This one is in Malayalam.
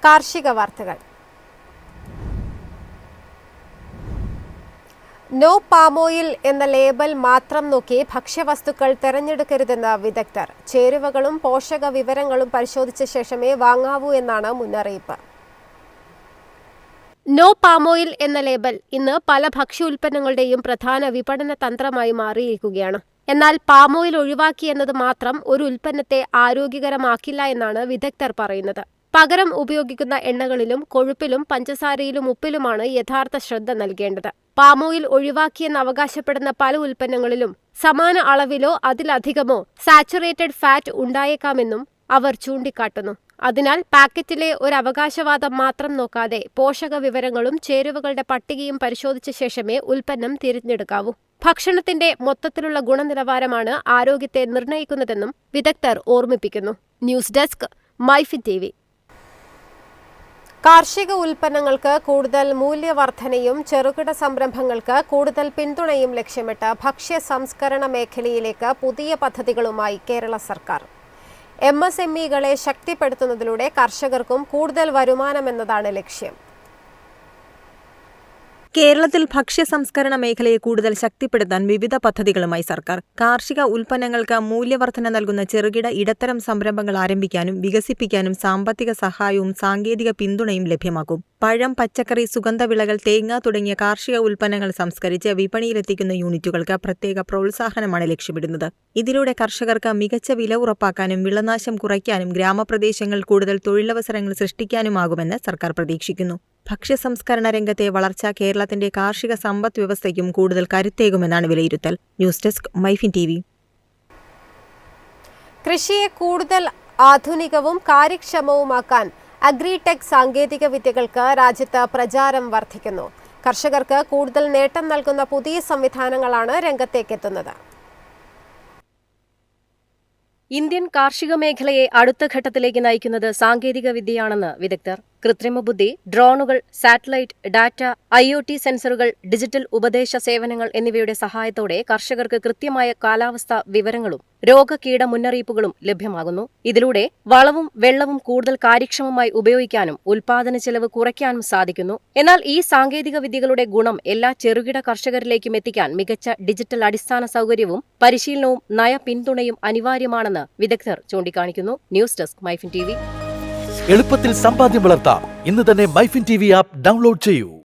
കാർഷിക വാർത്തകൾ. നോ പാമോയിൽ എന്ന ലേബൽ മാത്രം നോക്കി ഭക്ഷ്യവസ്തുക്കൾ തിരഞ്ഞെടുക്കരുതെന്ന് വിദഗ്ധർ. ചേരുവകളും പോഷക വിവരങ്ങളും പരിശോധിച്ച ശേഷമേ വാങ്ങാവൂ എന്നാണ് മുന്നറിയിപ്പ്. നോ പാമോയിൽ എന്ന ലേബൽ ഇന്ന് പല ഭക്ഷ്യ ഉൽപ്പന്നങ്ങളുടെയും പ്രധാന വിപണന തന്ത്രമായി മാറിയിരിക്കുകയാണ്. എന്നാൽ പാമോയിൽ ഒഴിവാക്കിയെന്നത് മാത്രം ഒരു ഉൽപ്പന്നത്തെ ആരോഗ്യകരമാക്കില്ല എന്നാണ് വിദഗ്ധർ പറയുന്നത്. പകരം ഉപയോഗിക്കുന്ന എണ്ണകളിലും കൊഴുപ്പിലും പഞ്ചസാരയിലും ഉപ്പിലുമാണ് യഥാർത്ഥ ശ്രദ്ധ നൽകേണ്ടത്. പാമോയിൽ ഒഴിവാക്കിയെന്ന് അവകാശപ്പെടുന്ന പല ഉൽപ്പന്നങ്ങളിലും സമാന അളവിലോ അതിലധികമോ സാച്ചുറേറ്റഡ് ഫാറ്റ് ഉണ്ടായേക്കാമെന്നും അവർ ചൂണ്ടിക്കാട്ടുന്നു. അതിനാൽ പാക്കറ്റിലെ ഒരു അവകാശവാദം മാത്രം നോക്കാതെ പോഷക വിവരങ്ങളും ചേരുവകളുടെ പട്ടികയും പരിശോധിച്ച ശേഷമേ ഉൽപ്പന്നം തിരഞ്ഞെടുക്കാവൂ. ഭക്ഷണത്തിന്റെ മൊത്തത്തിലുള്ള ഗുണനിലവാരമാണ് ആരോഗ്യത്തെ നിർണ്ണയിക്കുന്നതെന്നും വിദഗ്ധർ ഓർമ്മിപ്പിക്കുന്നു. News desk MyFin TV. കാർഷിക ഉൽപ്പന്നങ്ങൾക്ക് കൂടുതൽ മൂല്യവർധനയും ചെറുകിട സംരംഭങ്ങൾക്ക് കൂടുതൽ പിന്തുണയും ലക്ഷ്യമിട്ട് ഭക്ഷ്യ സംസ്കരണ മേഖലയിലേക്ക് പുതിയ പദ്ധതികളുമായി കേരള സർക്കാർ. MSMEകളെ ശക്തിപ്പെടുത്തുന്നതിലൂടെ കർഷകർക്കും കൂടുതൽ വരുമാനമെന്നതാണ് ലക്ഷ്യം. കേരളത്തിൽ ഭക്ഷ്യ സംസ്കരണ മേഖലയെ കൂടുതൽ ശക്തിപ്പെടുത്താൻ വിവിധ പദ്ധതികളുമായി സർക്കാർ. കാർഷിക ഉൽപ്പന്നങ്ങൾക്ക് മൂല്യവർധന നൽകുന്ന ചെറുകിട ഇടത്തരം സംരംഭങ്ങൾ ആരംഭിക്കാനും വികസിപ്പിക്കാനും സാമ്പത്തിക സഹായവും സാങ്കേതിക പിന്തുണയും ലഭ്യമാക്കും. പഴം, പച്ചക്കറി, സുഗന്ധവിളകൾ, തേങ്ങ തുടങ്ങിയ കാർഷിക ഉൽപ്പന്നങ്ങൾ സംസ്കരിച്ച് വിപണിയിലെത്തിക്കുന്ന യൂണിറ്റുകൾക്ക് പ്രത്യേക പ്രോത്സാഹനമാണ് ലക്ഷ്യമിടുന്നത്. ഇതിലൂടെ കർഷകർക്ക് മികച്ച വില ഉറപ്പാക്കാനും വിളനാശം കുറയ്ക്കാനും ഗ്രാമപ്രദേശങ്ങൾ കൂടുതൽ തൊഴിലവസരങ്ങൾ സൃഷ്ടിക്കാനുമാകുമെന്ന് സർക്കാർ പ്രതീക്ഷിക്കുന്നു. ഭക്ഷ്യ സംസ്കരണ രംഗത്തെ വളർച്ച കേരളത്തിന്റെ കാർഷിക സമ്പദ് വ്യവസ്ഥയ്ക്കും കൂടുതൽ കരുത്തേകുമെന്നാണ് വിലയിരുത്തൽ. News desk MyFin TV. കൃഷിയെ കൂടുതൽ ആധുനികവും കാര്യക്ഷമവുമാക്കാൻ അഗ്രിടെക് സാങ്കേതിക വിദ്യകൾക്ക് രാജ്യത്ത് പ്രചാരം വർദ്ധിക്കുന്നു. കർഷകർക്ക് കൂടുതൽ നേട്ടം നൽകുന്ന പുതിയ സംവിധാനങ്ങളാണ് രംഗത്തേക്കെത്തുന്നത്. ഇന്ത്യൻ കാർഷിക മേഖലയെ അടുത്ത ഘട്ടത്തിലേക്ക് നയിക്കുന്നത് സാങ്കേതിക വിദ്യയാണെന്ന് വിദഗ്ധർ. കൃത്രിമ ബുദ്ധി, ഡ്രോണുകൾ, സാറ്റലൈറ്റ് ഡാറ്റ, IoT സെൻസറുകൾ, ഡിജിറ്റൽ ഉപദേശ സേവനങ്ങൾ എന്നിവയുടെ സഹായത്തോടെ കർഷകർക്ക് കൃത്യമായ കാലാവസ്ഥാ വിവരങ്ങളും രോഗകീട മുന്നറിയിപ്പുകളും ലഭ്യമാകുന്നു. ഇതിലൂടെ വളവും വെള്ളവും കൂടുതൽ കാര്യക്ഷമമായി ഉപയോഗിക്കാനും ഉൽപാദന ചെലവ് കുറയ്ക്കാനും സാധിക്കുന്നു. എന്നാൽ ഈ സാങ്കേതിക വിദ്യകളുടെ ഗുണം എല്ലാ ചെറുകിട കർഷകരിലേക്കും എത്തിക്കാൻ മികച്ച ഡിജിറ്റൽ അടിസ്ഥാന സൗകര്യവും പരിശീലനവും നയ പിന്തുണയും അനിവാര്യമാണെന്ന് വിദഗ്ധർ ചൂണ്ടിക്കാണിക്കുന്നു. News desk MyFin TV. എളുപ്പത്തിൽ സമ്പാദ്യം വളർത്താം. ഇന്ന് തന്നെ മൈഫിൻ TV ആപ്പ് ഡൗൺലോഡ് ചെയ്യൂ.